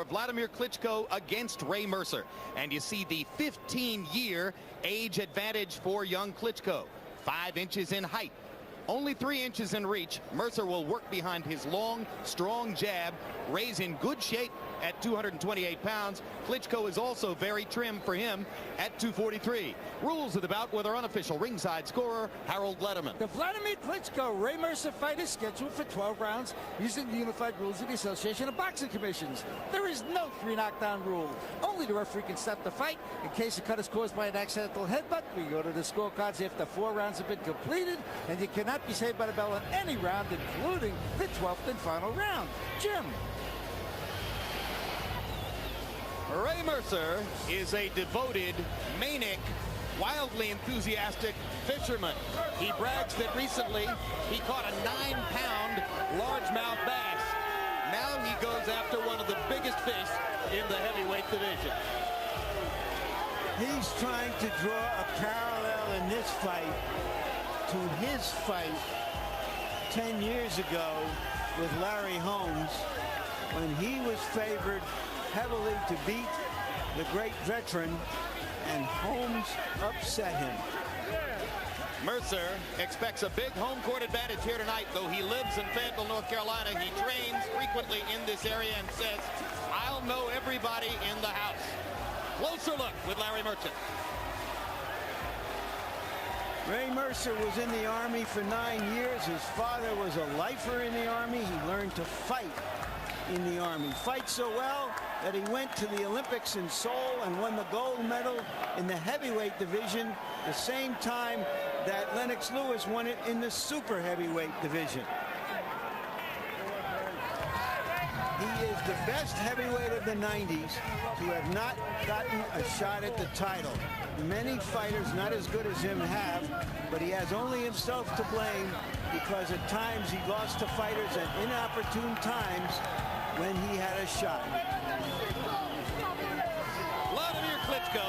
Wladimir Klitschko against Ray Mercer. And you see the 15-year age advantage for young Klitschko. 5 inches in height, only 3 inches in reach. Mercer will work behind his long, strong jab. Ray's in good shape at 228 pounds. Klitschko is also very trim for him at 243. Rules of the bout with our unofficial ringside scorer, Harold Wladimir. The Wladimir Klitschko Ray Mercer fight is scheduled for 12 rounds using the unified rules of the Association of Boxing Commissions. There is no 3 knockdown rule. Only the referee can stop the fight. In case a cut is caused by an accidental headbutt, we go to the scorecards after 4 rounds have been completed, and you cannot be saved by the bell in any round, including the 12th and final round. Jim. Ray Mercer is a devoted, manic, wildly enthusiastic fisherman. He brags that recently he caught a 9-pound largemouth bass. Now he goes after one of the biggest fish in the heavyweight division. He's trying to draw a parallel in this fight to his fight 10 years ago with Larry Holmes, when he was favored heavily to beat the great veteran, and Holmes upset him. Mercer expects a big home court advantage here tonight, though he lives in Fayetteville, North Carolina. He trains frequently in this area and says, "I'll know everybody in the house." Closer look with Larry Mercer. Ray Mercer was in the Army for 9 years. His father was a lifer in the Army. He learned to fight in the Army. Fight so well that he went to the Olympics in Seoul and won the gold medal in the heavyweight division, the same time that Lennox Lewis won it in the super heavyweight division. He is the best heavyweight of the 90s to have not gotten a shot at the title. Many fighters not as good as him have, but he has only himself to blame, because at times he lost to fighters at inopportune times when he had a shot. Wladimir Klitschko,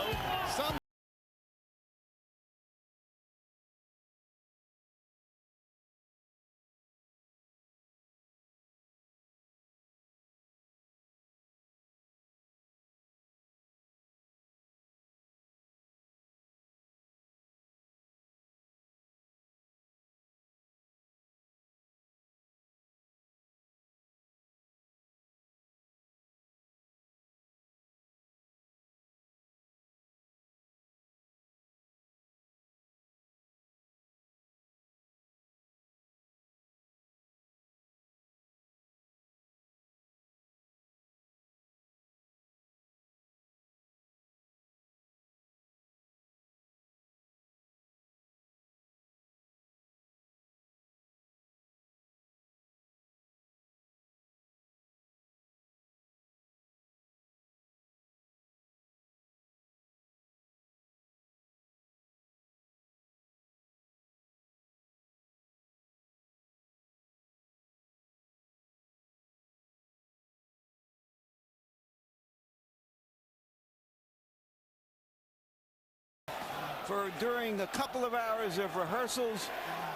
during a couple of hours of rehearsals,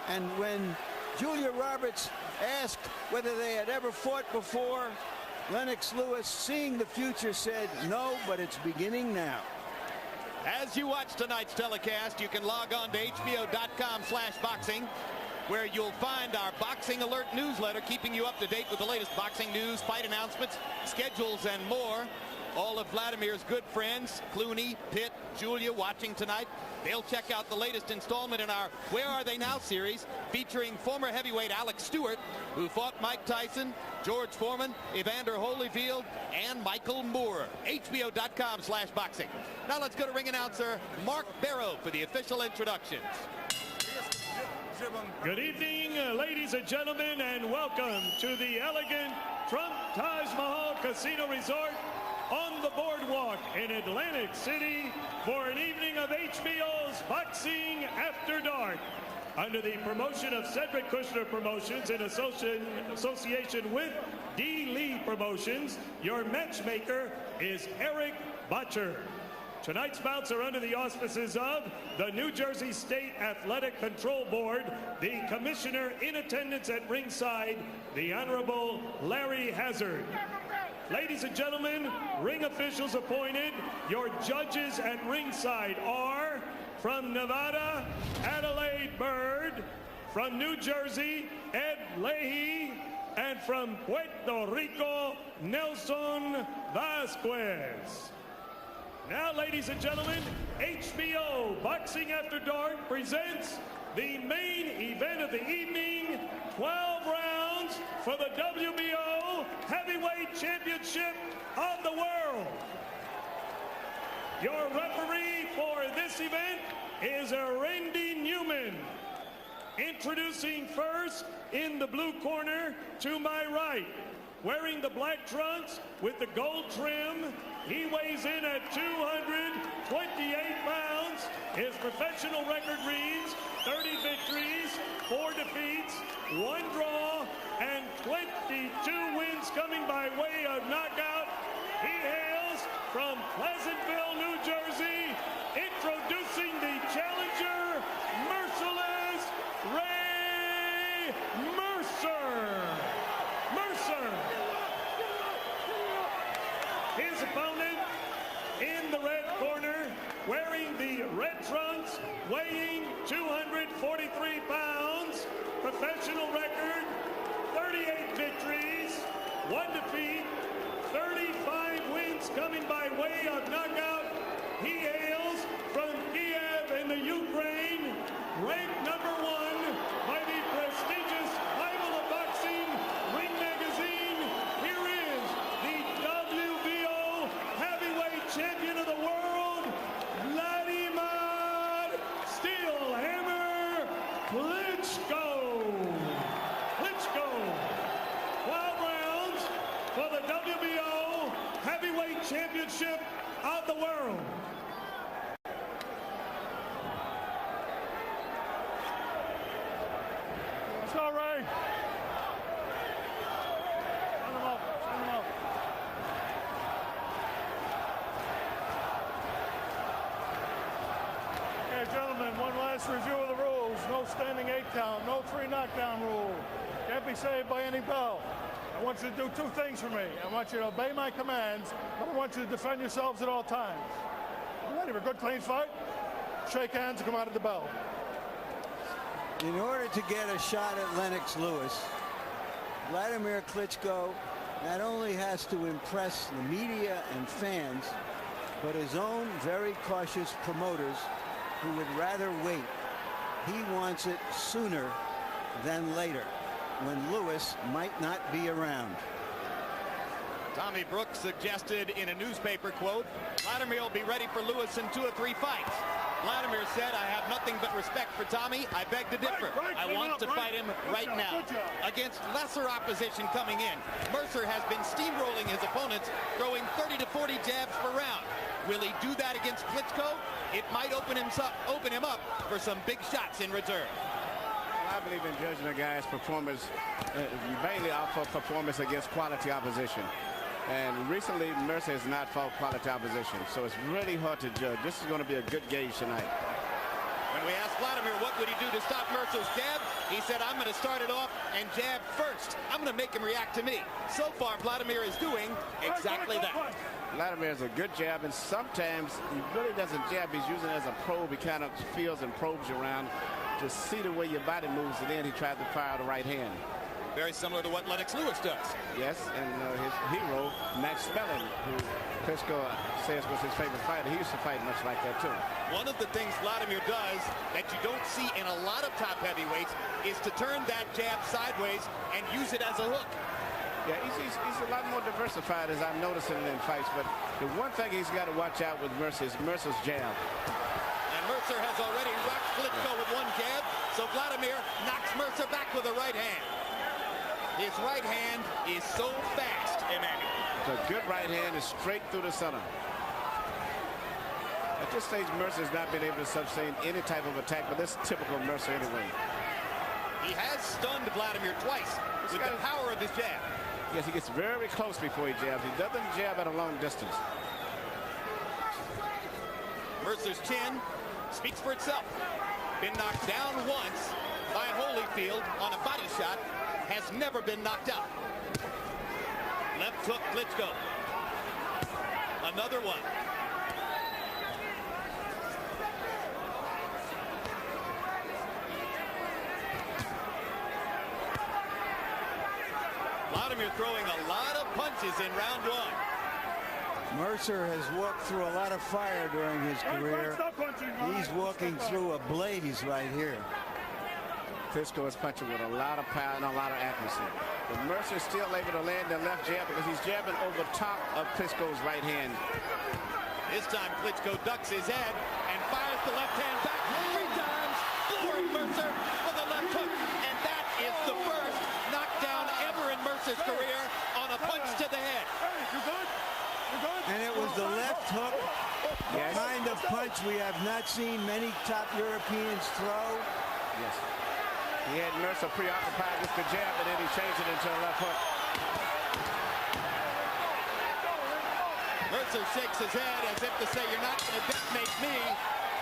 and when Julia Roberts asked whether they had ever fought before, Lennox Lewis, seeing the future, said, "No, but it's beginning now." as you watch tonight's telecast, you can log on to hbo.com/boxing, where you'll find our Boxing Alert newsletter, keeping you up to date with the latest boxing news, fight announcements, schedules, and more. All of Wladimir's good friends, Clooney, Pitt, Julia, watching tonight. They'll check out the latest installment in our Where Are They Now series, featuring former heavyweight Alex Stewart, who fought Mike Tyson, George Foreman, Evander Holyfield, and Michael Moore. hbo.com/boxing. Now let's go to ring announcer Mark Barrow for the official introductions. Good evening, ladies and gentlemen, and welcome to the elegant Trump Taj Mahal Casino Resort on the boardwalk in Atlantic City for an evening of HBO's Boxing After Dark. Under the promotion of Cedric Kushner Promotions in association with D. Lee Promotions, your matchmaker is Eric Butcher. Tonight's bouts are under the auspices of the New Jersey State Athletic Control Board, the commissioner in attendance at ringside, the Honorable Larry Hazzard. Ladies and gentlemen, ring officials appointed. Your judges at ringside are from Nevada, Adelaide Bird, from New Jersey, Ed Leahy, and from Puerto Rico, Nelson Vasquez. Now, ladies and gentlemen, HBO Boxing After Dark presents the main event of the evening, 12 rounds for the WBO Heavyweight Championship of the world. Your referee for this event is Randy Newman. Introducing first in the blue corner to my right, wearing the black trunks with the gold trim, he weighs in at 228 pounds. His professional record reads 30 victories, 4 defeats, 1 draw, and 22 wins coming by way of knockout. He hails from Pleasantville, New Jersey. Introducing the challenger, Merciless Ray Mercer. His opponent in the red corner, wearing the red trunks, weighing 243 pounds, professional record, 38 victories, 1 defeat, 35 wins coming by way of knockout. He hails from Kiev in the Ukraine, ranked #1 by the prestigious Bible of Boxing Ring Magazine. Here is the WBO Heavyweight Champion of the world, Wladimir Steelhammer Klitschko. 12 rounds for the WBO Heavyweight Championship of the world. Let's go, Ray. Send him up. Send him up. Okay, gentlemen, one last review of the rules. No standing 8 count, no 3 knockdown rule. Can't be saved by any bell. I want you to do 2 things for me. I want you to obey my commands, and I want you to defend yourselves at all times. You ready for a good, clean fight? Shake hands and come out of the bell. In order to get a shot at Lennox Lewis, Wladimir Klitschko not only has to impress the media and fans, but his own very cautious promoters who would rather wait. He wants it sooner than later, when Lewis might not be around. Tommy Brooks suggested in a newspaper quote, Wladimir will be ready for Lewis in 2 or 3 fights. Wladimir said, I have nothing but respect for Tommy. I beg to differ. I want to fight him right now. Against lesser opposition coming in, Mercer has been steamrolling his opponents, throwing 30 to 40 jabs per round. Will he do that against Klitschko? It might open him up for some big shots in return. I believe in judging a guy's performance mainly off of performance against quality opposition. And recently, Mercer has not fought quality opposition, so it's really hard to judge. This is going to be a good gauge tonight. When we asked Wladimir what would he do to stop Mercer's jab, he said, I'm going to start it off and jab first. I'm going to make him react to me. So far, Wladimir is doing exactly that. Wladimir is a good jab, and sometimes he really doesn't jab. He's using it as a probe. He kind of feels and probes you around to see the way your body moves, and then he tries to fire the right hand. Very similar to what Lennox Lewis does. Yes, and his hero, Max Spelling, who Klitschko says was his favorite fighter, he used to fight much like that too. One of the things Wladimir does that you don't see in a lot of top heavyweights is to turn that jab sideways and use it as a hook. Yeah, he's a lot more diversified, as I'm noticing in fights, but the one thing he's got to watch out with Mercer is Mercer's jab. And Mercer has already rocked Klitschko with 1 jab, so Wladimir knocks Mercer back with a right hand. His right hand is so fast, Emmanuel. It's a good right hand, is straight through the center. At this stage, Mercer's not been able to sustain any type of attack, but that's typical Mercer anyway. He has stunned Wladimir twice with the power of his jab. Yes, he gets very close before he jabs. He doesn't jab at a long distance. Mercer's chin speaks for itself. Been knocked down once by Holyfield on a body shot. Has never been knocked out. Left hook, Klitschko. Another one. Wladimir throwing a lot of punches in round one. Mercer has walked through a lot of fire during his career. He's walking through a blaze right here. Klitschko is punching with a lot of power and a lot of accuracy. But Mercer is still able to land the left jab because he's jabbing over top of Klitschko's right hand. This time Klitschko ducks his head and fires the left hand back 3 times, flooring Mercer with a left hook. And that is the first knockdown ever in Mercer's career on a punch to the head. And it was the left hook, the kind of punch we have not seen many top Europeans throw. Yes. He had Mercer preoccupied with the jab, and then he changed it into a left hook. Mercer shakes his head as if to say, you're not going to detonate me.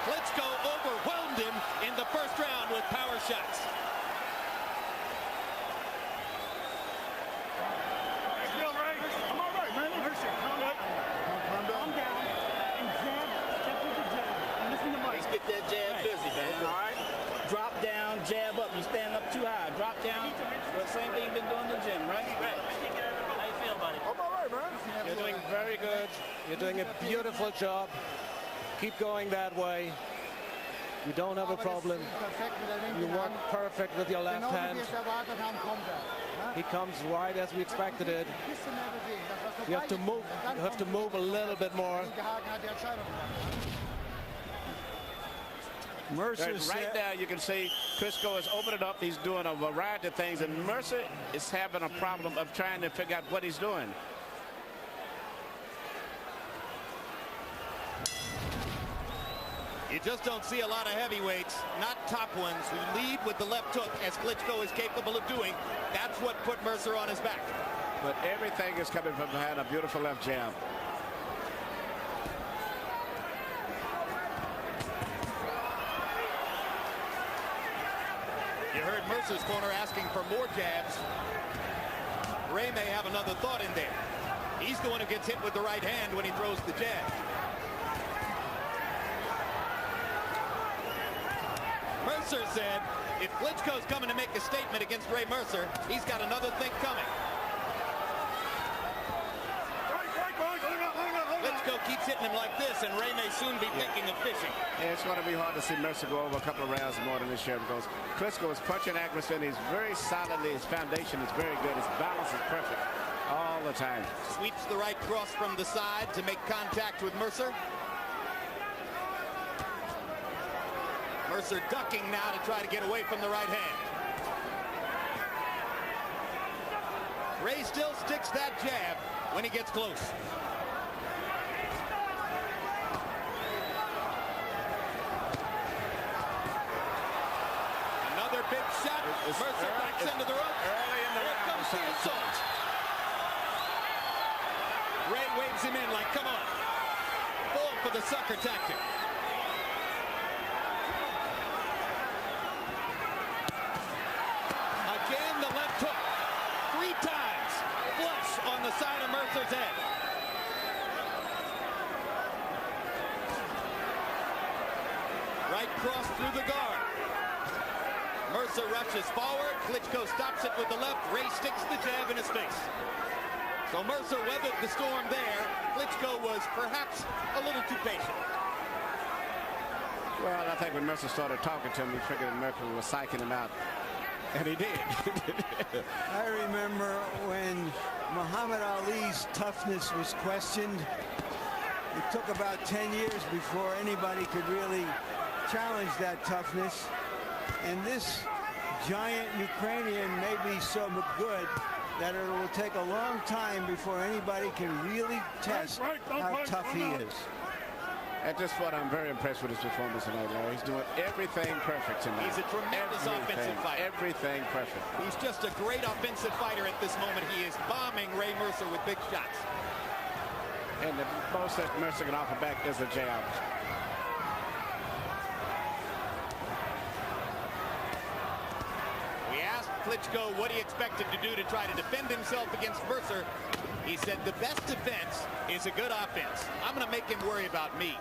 Klitschko overwhelmed him in the first round with power shots. Get that jab busy, man. All right? Drop down, jab up. You stand up too high. Drop down. Well, same thing you've been doing in the gym, right? Right. How you feel, buddy? I'm all right, man. You're doing very good. You're doing a beautiful job. Keep going that way. You don't have a problem. You work perfect with your left hand. He comes right as we expected it. You have to move. You have to move a little bit more. Mercer Right now you can see Klitschko is opening up. He's doing a variety of things, and Mercer is having a problem of trying to figure out what he's doing. You just don't see a lot of heavyweights, not top ones, who lead with the left hook as Klitschko is capable of doing. That's what put Mercer on his back. But everything is coming from behind a beautiful left jab. You heard Mercer's corner asking for more jabs. Ray may have another thought in there. He's the one who gets hit with the right hand when he throws the jab. Mercer said if Klitschko's coming to make a statement against Ray Mercer, he's got another thing coming. Klitschko keeps hitting him like this, and Ray may soon be thinking of fishing. Yeah, it's going to be hard to see Mercer go over a couple of rounds more than this year because Klitschko is punching accuracy, and he's very solidly. His foundation is very good. His balance is perfect all the time. Sweeps the right cross from the side to make contact with Mercer. Mercer ducking now to try to get away from the right hand. Ray still sticks that jab when he gets close. Another big shot. Mercer backs into the rope. Early in the Here round. comes the assault. Ray waves him in like, come on. Full for the sucker tactic. Again, the left hook. 3 times. Flush on the side of Mercer's head. Right cross through the guard. Mercer rushes forward. Klitschko stops it with the left. Ray sticks the jab in his face. So Mercer weathered the storm there. Klitschko was perhaps a little too patient. Well, I think when Mercer started talking to him, he figured that Mercer was psyching him out. And he did. I remember when Muhammad Ali's toughness was questioned. It took about 10 years before anybody could really challenge that toughness. And this giant Ukrainian may be so good that it will take a long time before anybody can really test how tough he is. And just what I'm very impressed with his performance tonight, Larry. He's doing everything perfect tonight. He's a tremendous offensive fighter. Everything perfect. He's just a great offensive fighter at this moment. He is bombing Ray Mercer with big shots. And the most that Mercer can offer back is a jab. We asked Klitschko what he expected to do to try to defend himself against Mercer. He said the best defense is a good offense. I'm going to make him worry about me.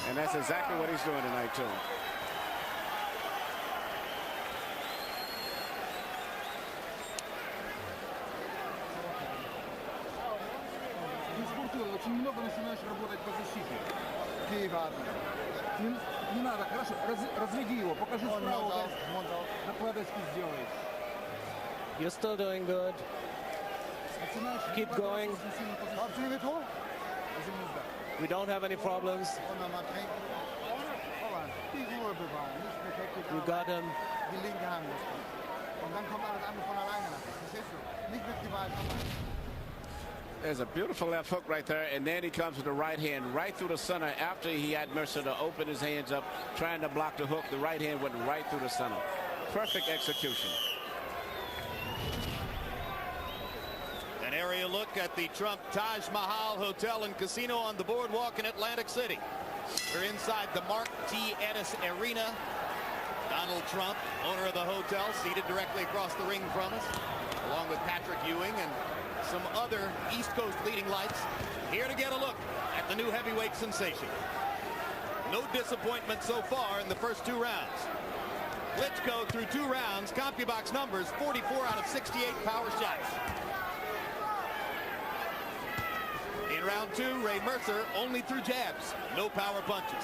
And that's exactly what he's doing tonight, too. Очень много начинаешь работать по защите. Не надо, хорошо, разведи его, покажи справа, накладочки сделай. You're still doing good. Keep going. We don't have any problems. You got him. There's a beautiful left hook right there, and then he comes with the right hand right through the center after he had Mercer to open his hands up, trying to block the hook. The right hand went right through the center. Perfect execution. An area look at the Trump Taj Mahal Hotel and Casino on the boardwalk in Atlantic City. We're inside the Mark T. Ennis Arena. Donald Trump, owner of the hotel, seated directly across the ring from us, along with Patrick Ewing and some other East Coast leading lights, here to get a look at the new heavyweight sensation. No disappointment so far in the first 2 rounds. Klitschko through 2 rounds, CompuBox numbers 44 out of 68 power shots. In round 2, Ray Mercer only threw jabs, no power punches.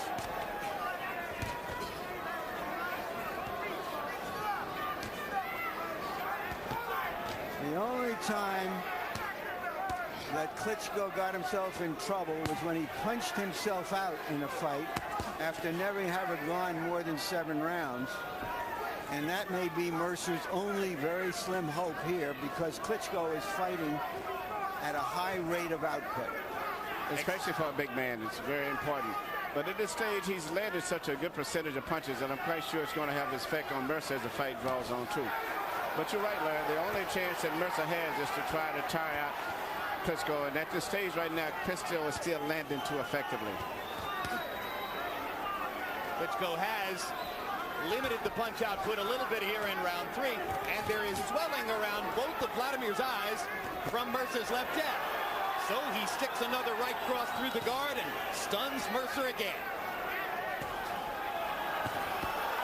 The only time that Klitschko got himself in trouble was when he punched himself out in a fight after never having gone more than 7 rounds. And that may be Mercer's only very slim hope here, because Klitschko is fighting at a high rate of output. Especially for a big man, it's very important. But at this stage, he's landed such a good percentage of punches, and I'm quite sure it's going to have its effect on Mercer as the fight draws on, too. But you're right, Larry. The only chance that Mercer has is to try to tire out Klitschko, and at this stage right now, Klitschko is still landing too effectively. Klitschko has limited the punch output a little bit here in round 3, and there is swelling around both of Wladimir's eyes from Mercer's left jab. So he sticks another right cross through the guard and stuns Mercer again.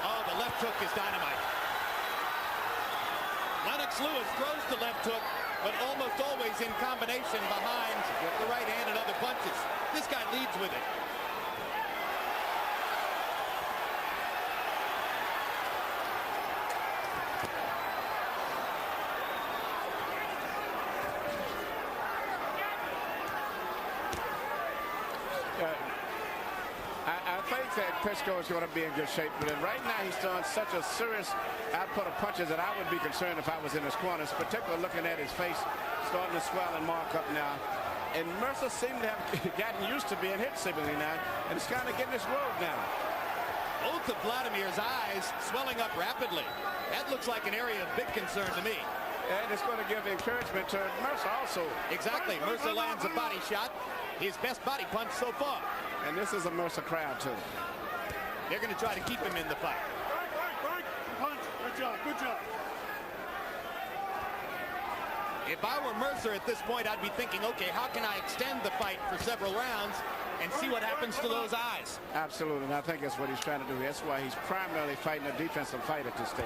Oh, the left hook is dynamite. Lennox Lewis throws the left hook, but almost always in combination behind the right hand and other punches. This guy leads with it. I think that Klitschko is going to be in good shape, but right now he's throwing such a serious output of punches that I would be concerned if I was in his corners, particularly looking at his face starting to swell and mark up now. And Mercer seemed to have gotten used to being hit seemingly now, and it's kind of getting his road now. Both of Wladimir's eyes swelling up rapidly. That looks like an area of big concern to me. And it's going to give encouragement to Mercer also. Exactly. Mercer lands a body shot, his best body punch so far. And this is a Mercer crowd, too. They're going to try to keep him in the fight. Punch. Good job. Good job. If I were Mercer at this point, I'd be thinking, okay, how can I extend the fight for several rounds and see what happens to those eyes? Absolutely, and I think that's what he's trying to do. That's why he's primarily fighting a defensive fight at this stage.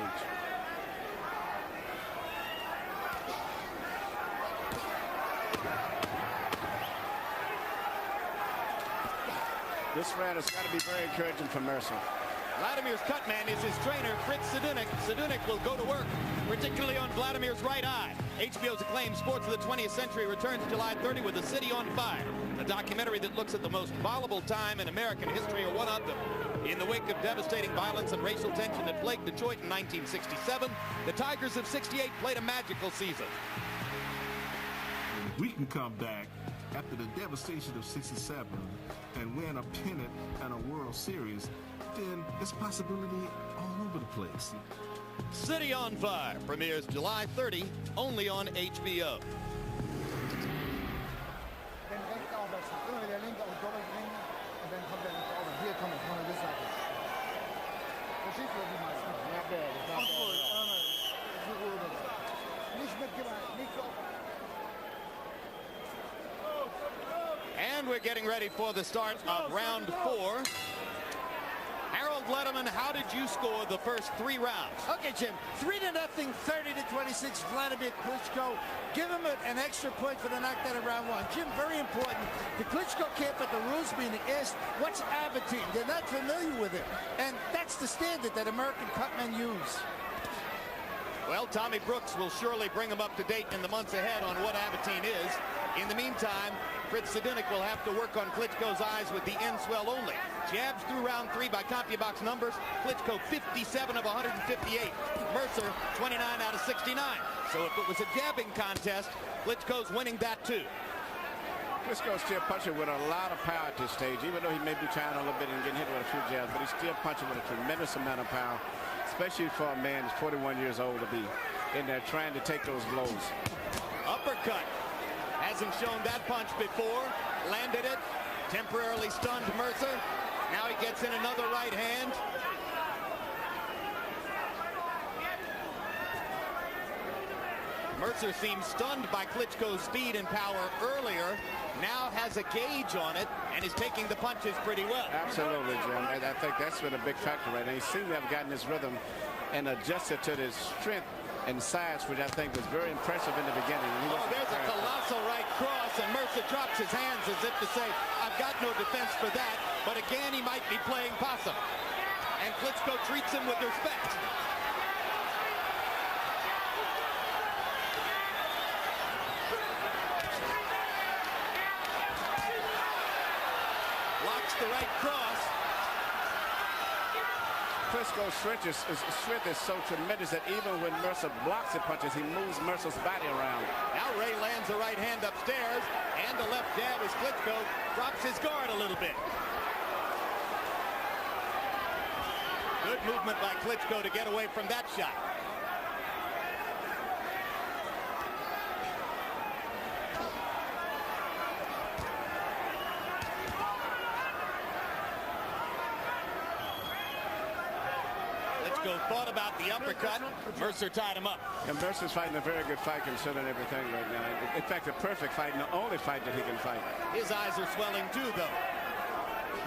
This round has got to be very encouraging for Mercer. Wladimir's cut man is his trainer, Fritz Sedunik. Sedunik will go to work, particularly on Wladimir's right eye. HBO's acclaimed Sports of the 20th Century returns July 30 with The City on Fire, a documentary that looks at the most volatile time in American history, or one of them. In the wake of devastating violence and racial tension that plagued Detroit in 1967, the Tigers of '68 played a magical season. We can come back after the devastation of '67 and win a pennant and a World Series, then there's possibility all over the place. City on Fire premieres July 30, only on HBO. We're getting ready for the start of round 4. Harold Wladimir, how did you score the first 3 rounds? Okay, Jim. 3-0, 30-26. Wladimir Klitschko. Give him an extra point for the knockdown in round 1. Jim, very important. The Klitschko camp at the rules meeting asked, what's Abatine? They're not familiar with it. And that's the standard that American cutmen use. Well, Tommy Brooks will surely bring him up to date in the months ahead on what Abatine is. In the meantime, Fritz Zedinek will have to work on Klitschko's eyes with the end swell only. Jabs through round 3 by CompuBox numbers. Klitschko 57 of 158. Mercer 29 out of 69. So if it was a jabbing contest, Klitschko's winning that too. Klitschko's still punching with a lot of power at this stage, even though he may be trying a little bit and getting hit with a few jabs, but he's still punching with a tremendous amount of power, especially for a man who's 41 years old to be in there trying to take those blows. Uppercut. Hasn't shown that punch before. Landed it. Temporarily stunned Mercer. Now he gets in another right hand. Mercer seemed stunned by Klitschko's speed and power earlier. Now has a gauge on it and is taking the punches pretty well. Absolutely, Jim. And I think that's been a big factor right now. He seemed to have gotten his rhythm and adjusted to his strength and size, which I think was very impressive in the beginning. There's a colossal right cross, and Mercer drops his hands as if to say, I've got no defense for that. But again, he might be playing possum. And Klitschko treats him with respect. Blocks the right cross. Klitschko's strength is so tremendous that even when Mercer blocks the punches, he moves Mercer's body around. Now Ray lands a right hand upstairs and a left jab as Klitschko drops his guard a little bit. Good movement by Klitschko to get away from that shot. Thought about the uppercut. Mercer tied him up. And Mercer's fighting a very good fight considering everything right now. In fact, a perfect fight and the only fight that he can fight. His eyes are swelling too, though.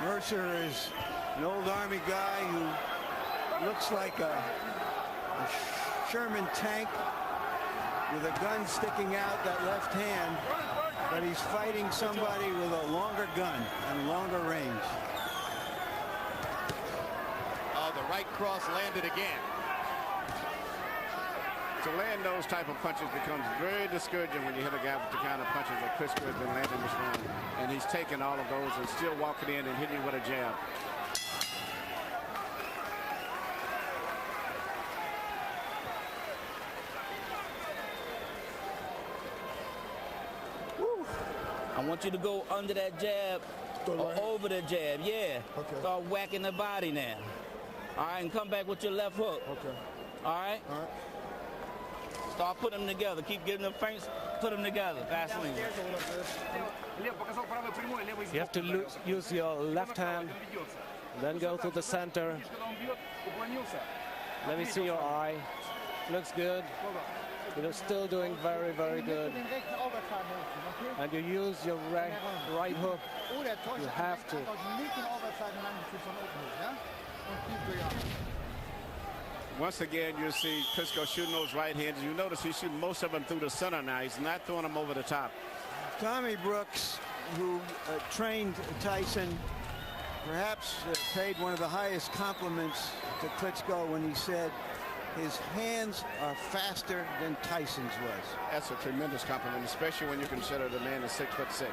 Mercer is an old Army guy who looks like a Sherman tank with a gun sticking out that left hand, but he's fighting somebody with a longer gun and longer range. The right cross landed again. To land those type of punches becomes very discouraging when you hit a guy with the kind of punches that Klitschko has been landing this round. And he's taking all of those and still walking in and hitting you with a jab. Woo. I want you to go under that jab or over the jab. Yeah. Okay. Start whacking the body now. All right, and come back with your left hook. Okay. All right? All right. Start putting them together. Keep getting them feints. Put them together. Vaseline. You have to use your left hand, then go to the center. Let me see your eye. Looks good. You're still doing very, very good. And you use your right hook. You have to. Once again, you see Klitschko shooting those right hands. You notice he's shooting most of them through the center now. He's not throwing them over the top. Tommy Brooks, who trained Tyson, perhaps paid one of the highest compliments to Klitschko when he said his hands are faster than Tyson's was. That's a tremendous compliment, especially when you consider the man is 6'6".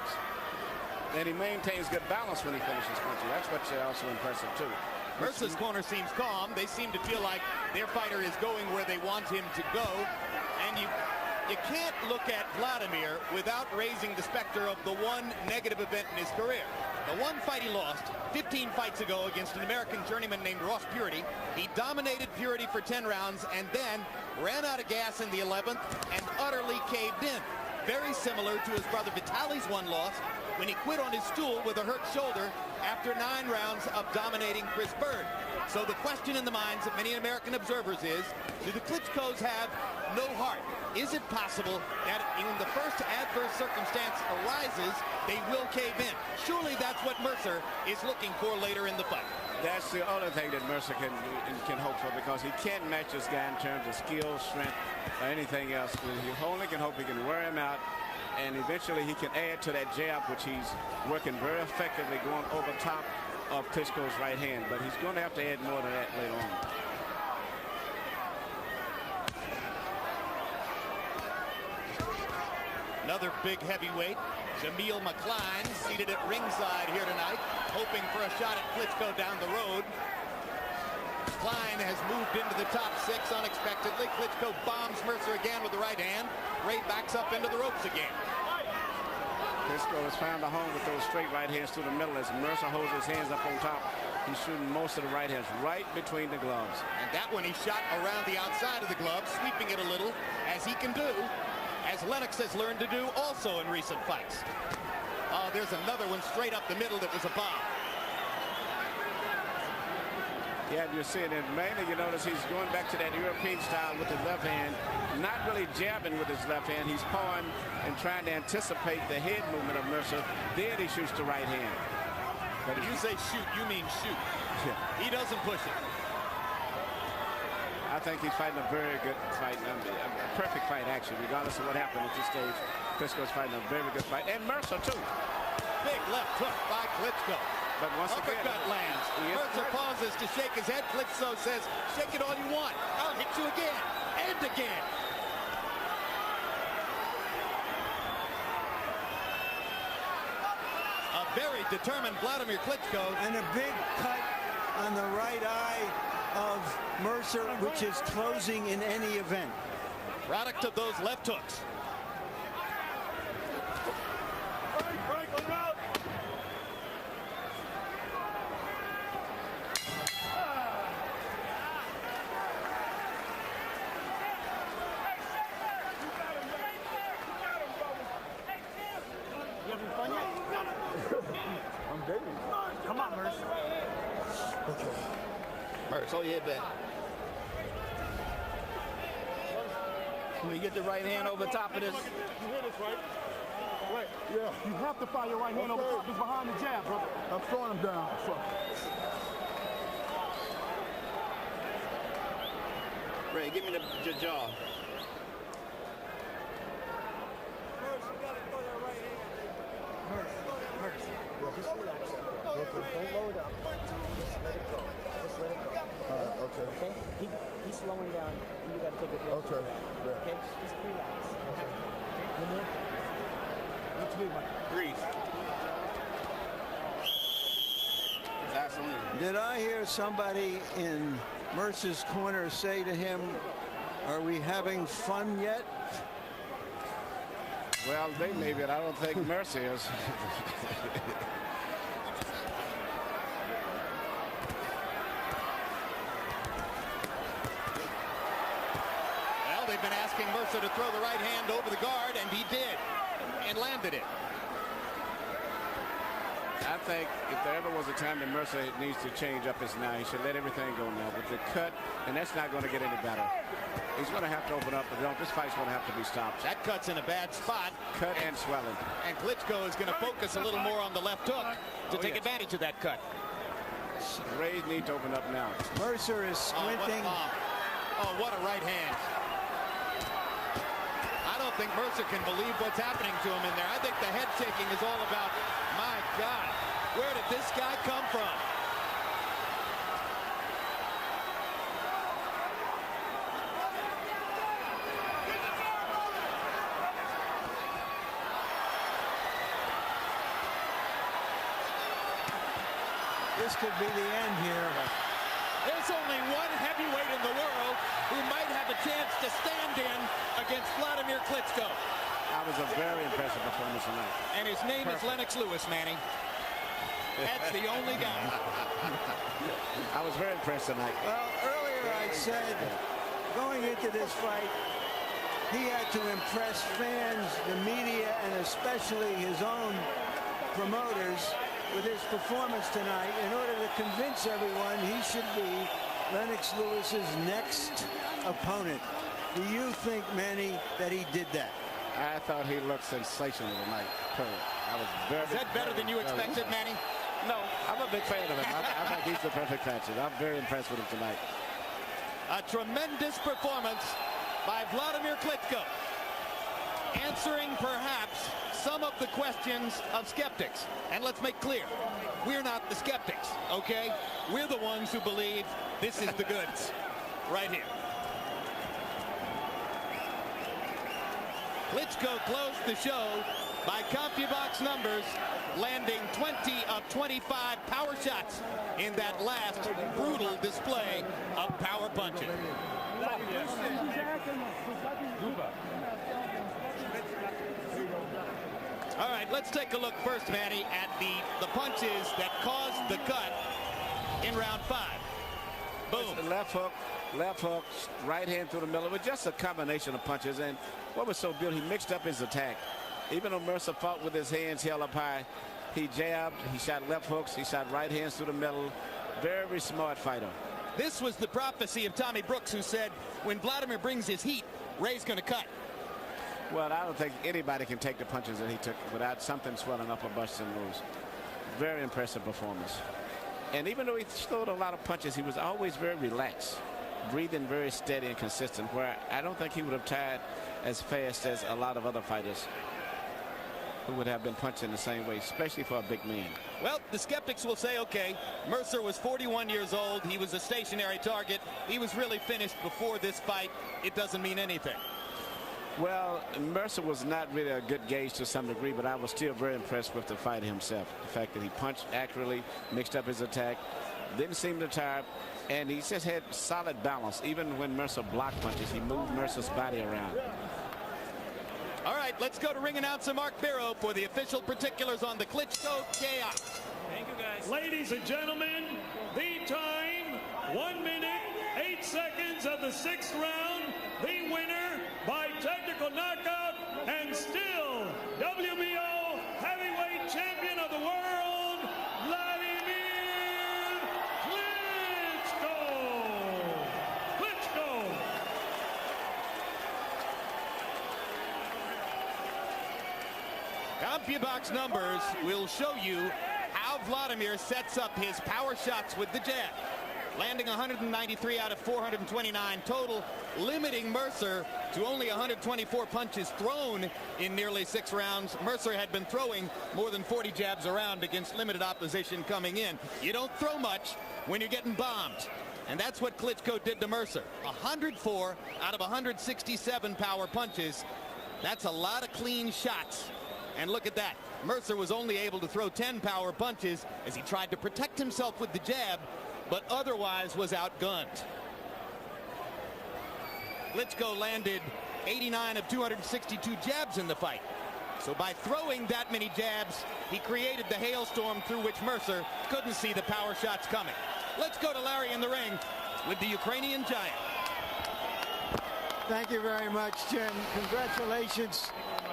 And he maintains good balance when he finishes punching. That's what's also impressive, too. Mercer's corner seems calm. They seem to feel like their fighter is going where they want him to go. And you can't look at Wladimir without raising the specter of the one negative event in his career. The one fight he lost 15 fights ago against an American journeyman named Ross Purity. He dominated Purity for 10 rounds and then ran out of gas in the 11th and utterly caved in. Very similar to his brother Vitali's one loss when he quit on his stool with a hurt shoulder after 9 rounds of dominating Chris Bird. So the question in the minds of many American observers is, do the Klitschkos have no heart? Is it possible that when the first adverse circumstance arises, they will cave in? Surely that's what Mercer is looking for later in the fight. That's the only thing that Mercer can hope for, because he can't match this guy in terms of skill, strength, or anything else. He only can hope he can wear him out, and eventually he can add to that jab, which he's working very effectively going over top of Klitschko's right hand. But he's going to have to add more to that later on. Another big heavyweight, Jamil McCline, seated at ringside here tonight, hoping for a shot at Klitschko down the road. Klein has moved into the top 6 unexpectedly. Klitschko bombs Mercer again with the right hand. Ray backs up into the ropes again. Klitschko has found a home with those straight right hands through the middle as Mercer holds his hands up on top. He's shooting most of the right hands right between the gloves. And that one he shot around the outside of the glove, sweeping it a little, as he can do, as Lennox has learned to do also in recent fights. Oh, there's another one straight up the middle that was a bomb. Yeah, you're seeing it. Mainly, you notice he's going back to that European style with his left hand, not really jabbing with his left hand. He's pawing and trying to anticipate the head movement of Mercer. Then he shoots the right hand. But if you say shoot, you mean shoot. Yeah. He doesn't push it. I think he's fighting a very good fight, a perfect fight, actually, regardless of what happened at this stage. Klitschko's fighting a very good fight, and Mercer, too. Big left hook by Klitschko. But once again, uppercut lands. Mercer pauses to shake his head. Klitschko says, shake it all you want. I'll hit you again and again. A very determined Wladimir Klitschko. And a big cut on the right eye of Mercer, which is closing in any event. Product of those left hooks. Come on, Mercer. Okay. Mercer, hold your head back. When you get the right hand over top of this. You hear this, right? Right. Yeah. You have to fire your right hand over top. It's behind the jab, brother. I'm throwing him down. Ray, give me the jaw. Just relax. Don't load up. Just let it go. Just let it go. Okay. Okay? He's slowing down. And you got to take it. Okay. Yeah. Okay? Just relax. Okay? One more. What you do, Mike? Breathe. Vaseline. Did I hear somebody in Mercer's corner say to him, are we having fun yet? Well, they may be, but I don't think Mercer is. Well, they've been asking Mercer to throw the right hand over the guard, and he did, and landed it. I think if there ever was a time that Mercer needs to change up, it's now. He should let everything go now. With the cut, and that's not going to get any better. He's going to have to open up, but this fight's going to have to be stopped. That cut's in a bad spot. Cut and swelling. And Klitschko is going to focus a little more on the left hook to take advantage of that cut. Ray needs to open up now. Mercer is squinting. Oh, what a right hand. I don't think Mercer can believe what's happening to him in there. I think the head shaking is all about, my God, where did this guy come from? This could be the end here. There's only one heavyweight in the world who might have a chance to stand in against Wladimir Klitschko. That was a very impressive performance tonight. And his name is Lennox Lewis, Manny. That's the only guy. I was very impressed tonight. Well, earlier I said, going into this fight, he had to impress fans, the media, and especially his own promoters with his performance tonight in order to convince everyone he should be Lennox Lewis's next opponent. Do you think, Manny, that he did that? I thought he looked sensational tonight. I was very. Is that better than you expected, Manny? No, I'm a big fan of him. I think he's the perfect matchup. I'm very impressed with him tonight. A tremendous performance by Wladimir Klitschko, answering perhaps some of the questions of skeptics. And let's make clear, we're not the skeptics, okay? We're the ones who believe this is the goods right here. Klitschko closed the show by CompuBox numbers, landing 20 of 25 power shots in that last brutal display of power punching. All right, let's take a look first, Manny, at the punches that caused the cut in round 5. Boom. Left hook, right hand through the middle. It was just a combination of punches. And what was so beautiful, he mixed up his attack. Even though Mercer fought with his hands held up high, he jabbed, he shot left hooks, he shot right hands through the middle. Very smart fighter. This was the prophecy of Tommy Brooks, who said, when Wladimir brings his heat, Ray's going to cut. Well, I don't think anybody can take the punches that he took without something swelling up or busting loose. Very impressive performance. And even though he threw a lot of punches, he was always very relaxed, breathing very steady and consistent, where I don't think he would have tired as fast as a lot of other fighters who would have been punching the same way, especially for a big man. Well, the skeptics will say, okay, Mercer was 41 years old. He was a stationary target. He was really finished before this fight. It doesn't mean anything. Well, Mercer was not really a good gauge to some degree, but I was still very impressed with the fight himself. The fact that he punched accurately, mixed up his attack, didn't seem to tire, and he just had solid balance. Even when Mercer blocked punches, he moved Mercer's body around. All right, let's go to ring announcer Mark Biro for the official particulars on the Klitschko chaos. Thank you, guys. Ladies and gentlemen, the time, 1 minute, 8 seconds of the 6th round. The winner by technical knockout and still WBO heavyweight champion of the world, Wladimir Klitschko. CompuBox numbers will show you how Wladimir sets up his power shots with the jab. Landing 193 out of 429 total, limiting Mercer to only 124 punches thrown in nearly 6 rounds. Mercer had been throwing more than 40 jabs around against limited opposition coming in. You don't throw much when you're getting bombed. And that's what Klitschko did to Mercer. 104 out of 167 power punches. That's a lot of clean shots. And look at that. Mercer was only able to throw 10 power punches as he tried to protect himself with the jab, but otherwise was outgunned. Klitschko landed 89 of 262 jabs in the fight. So by throwing that many jabs, he created the hailstorm through which Mercer couldn't see the power shots coming. Let's go to Larry in the ring with the Ukrainian giant. Thank you very much, Jim. Congratulations,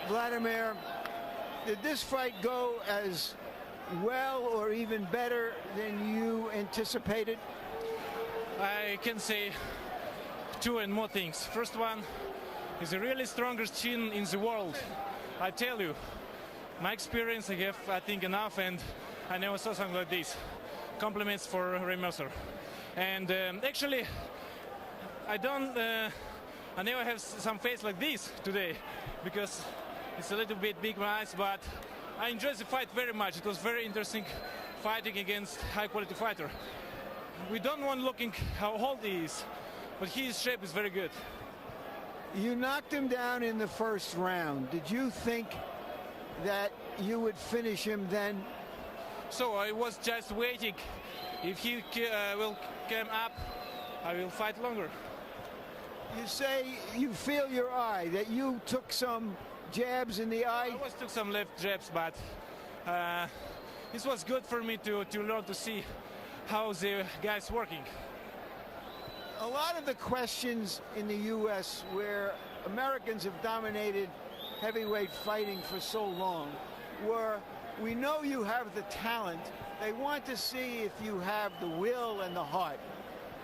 Wladimir. Did this fight go as well or even better than you anticipated? I can say 2 and more things. First one is the really strongest chin in the world. I tell you, my experience, I have, I think, enough, and I never saw something like this. Compliments for Ray Mercer. And actually, I never have some face like this today, because it's a little bit big my eyes, but I enjoyed the fight very much. It was very interesting fighting against high-quality fighter. We don't want looking how old he is, but his shape is very good. You knocked him down in the first round. Did you think that you would finish him then? So I was just waiting. If he will come up, I will fight longer. You say you feel your eye, that you took some jabs in the eye? I always took some left jabs, but this was good for me to learn to see how the guy's working. A lot of the questions in the U.S. where Americans have dominated heavyweight fighting for so long were, We know you have the talent. They want to see if you have the will and the heart.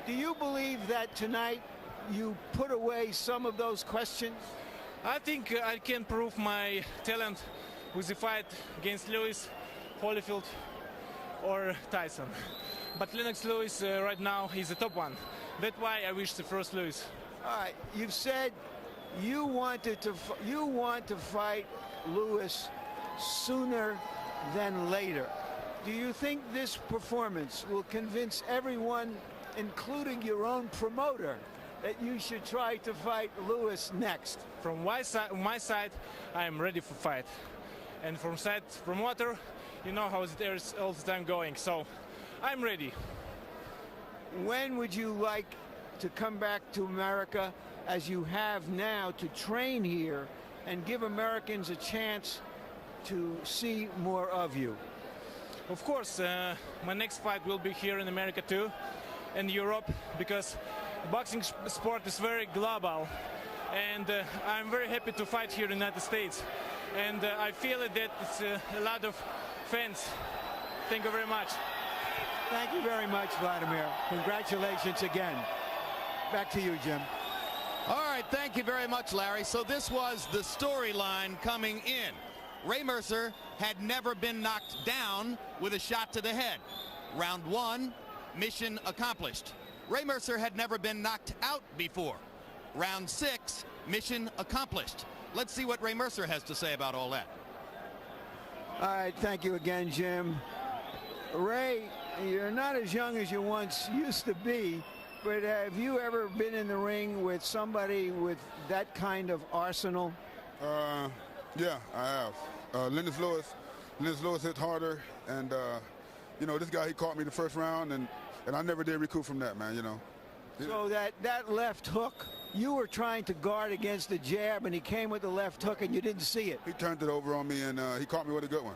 Do you believe that tonight you put away some of those questions? I think I can prove my talent with the fight against Lewis, Holyfield, or Tyson. But Lennox Lewis right now is the top one. That's why I wish the first Lewis. All right, you've said you want to fight Lewis sooner than later. Do you think this performance will convince everyone, including your own promoter, that you should try to fight Lewis next? From my side, I am ready for fight. And from promoter, you know how it is all the time going. So I'm ready. When would you like to come back to America, as you have now, to train here and give Americans a chance to see more of you? Of course, my next fight will be here in America too, and Europe, because boxing sport is very global, and I'm very happy to fight here in the United States, and I feel that it's a lot of fans. Thank you very much. Thank you very much, Wladimir. Congratulations again. Back to you, Jim. All right, thank you very much, Larry. So this was the storyline coming in. Ray Mercer had never been knocked down with a shot to the head. Round 1, mission accomplished. Ray Mercer had never been knocked out before. Round 6, mission accomplished. Let's see what Ray Mercer has to say about all that. All right, thank you again, Jim. Ray, you're not as young as you once used to be, but have you ever been in the ring with somebody with that kind of arsenal? Yeah, I have. Lennox Lewis hit harder, and you know, this guy, he caught me the first round, and I never did recoup from that, man. You know. So that left hook, you were trying to guard against the jab, and he came with the left hook, and you didn't see it. He turned it over on me, and he caught me with a good one.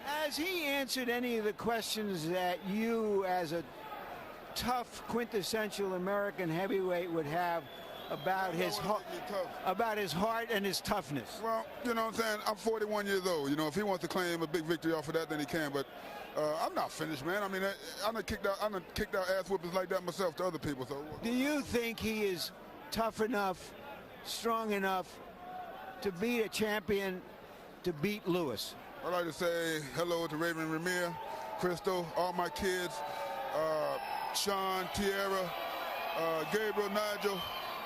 Has he answered any of the questions that you, as a tough, quintessential American heavyweight, would have about his heart and his toughness? Well, you know what I'm saying? I'm 41 years old. You know, if he wants to claim a big victory off of that, then he can. But I'm not finished, man. I mean, I'm gonna kicked out ass whoopers like that myself to other people. So. Do you think he is tough enough, strong enough to beat a champion, to beat Lewis? I'd like to say hello to Raven Ramir, Crystal, all my kids, Sean, Tierra, Gabriel, Nigel,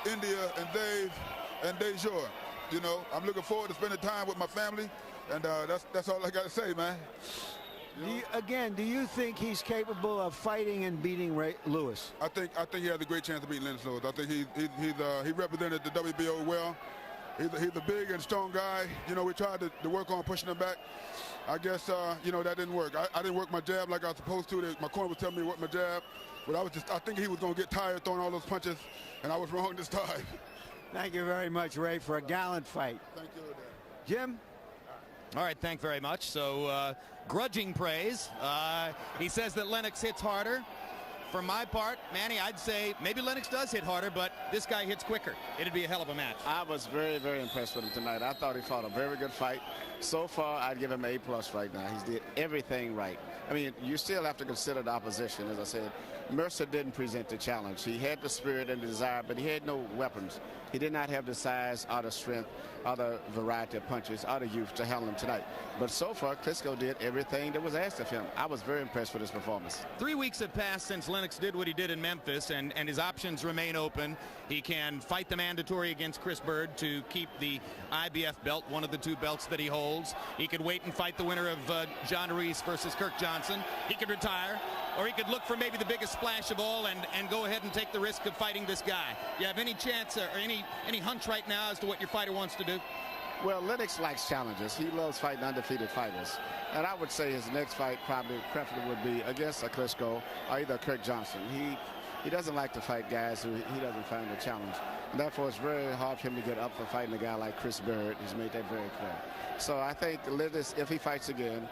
India, and Dave, and Dejour. You know, I'm looking forward to spending time with my family, and that's all I got to say, man. Do you think he's capable of fighting and beating Lewis? I think he has a great chance of beating Lennox Lewis. I think he represented the WBO well. He's a big and strong guy. You know, we tried to work on pushing him back. I guess, you know, that didn't work. I didn't work my jab like I was supposed to. My corner was telling me to work my jab. But I think he was going to get tired throwing all those punches, and I was wrong this time. Thank you very much, Ray, for a gallant fight. Thank you, Dan. Jim? All right, thank you very much. So, grudging praise. He says that Lennox hits harder. For my part, Manny, I'd say maybe Lennox does hit harder, but this guy hits quicker. It'd be a hell of a match. I was very, very impressed with him tonight. I thought he fought a very good fight. So far, I'd give him an A+ right now. He's did everything right. I mean, you still have to consider the opposition. As I said, Mercer didn't present the challenge. He had the spirit and the desire, but he had no weapons. He did not have the size or the strength or the variety of punches or the youth to handle him tonight. But so far, Klitschko did everything that was asked of him. I was very impressed with his performance. 3 weeks have passed since Lennox did what he did in Memphis, and his options remain open. He can fight the mandatory against Chris Bird to keep the IBF belt, one of the 2 belts that he holds. He could wait and fight the winner of John Reese versus Kirk Johnson. He could retire, or he could look for maybe the biggest splash of all and go ahead and take the risk of fighting this guy. You have any chance or any hunch right now as to what your fighter wants to do? Well, Lennox likes challenges. He loves fighting undefeated fighters. And I would say his next fight preferably would be against a Klitschko or either Kirk Johnson. He doesn't like to fight guys who he doesn't find a challenge. And therefore, it's very hard for him to get up for fighting a guy like Chris Bird. He's made that very clear. So I think Lennox, if he fights again,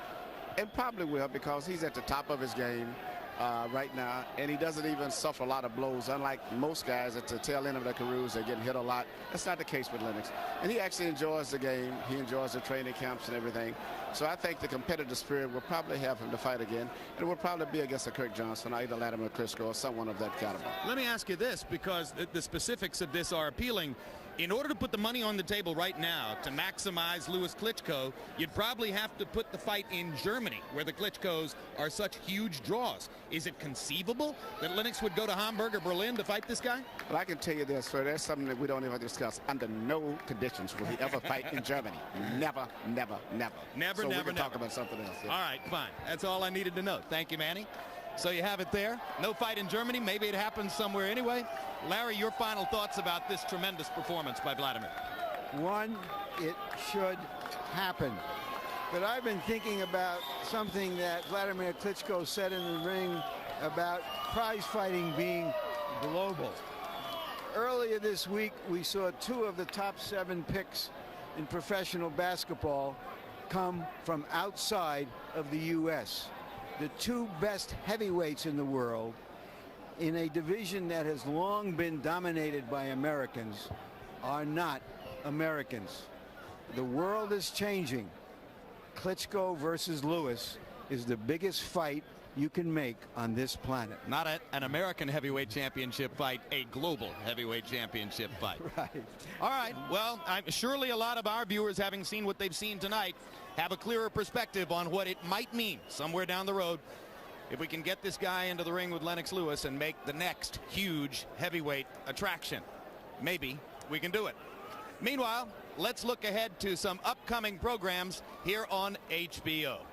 and probably will, because he's at the top of his game, right now, and he doesn't even suffer a lot of blows, unlike most guys at the tail end of their careers. They're getting hit a lot. That's not the case with Lennox, and he actually enjoys the game. He enjoys the training camps and everything. So I think the competitive spirit will probably have him to fight again, and it will probably be against a Kirk Johnson, either Wladimir Klitschko or someone of that caliber. Let me ask you this, because the specifics of this are appealing. In order to put the money on the table right now to maximize Louis Klitschko, you'd probably have to put the fight in Germany, where the Klitschkos are such huge draws. Is it conceivable that Lennox would go to Hamburg or Berlin to fight this guy? Well, I can tell you this, sir. There's something that we don't even discuss. Under no conditions will he ever fight in Germany. Never, never, never. Never, so never, we can never. talk about something else. Yeah. All right, fine. That's all I needed to know. Thank you, Manny. So you have it there. No fight in Germany. Maybe it happens somewhere anyway. Larry, your final thoughts about this tremendous performance by Wladimir? One, it should happen. But I've been thinking about something that Wladimir Klitschko said in the ring about prize fighting being global. Earlier this week, we saw 2 of the top 7 picks in professional basketball come from outside of the U.S. The 2 best heavyweights in the world, in a division that has long been dominated by Americans, are not Americans. The world is changing. Klitschko versus Lewis is the biggest fight you can make on this planet. Not an American heavyweight championship fight, a global heavyweight championship fight. Right. All right. Well, surely a lot of our viewers, having seen what they've seen tonight, have a clearer perspective on what it might mean somewhere down the road if we can get this guy into the ring with Lennox Lewis and make the next huge heavyweight attraction. Maybe we can do it. Meanwhile, let's look ahead to some upcoming programs here on HBO.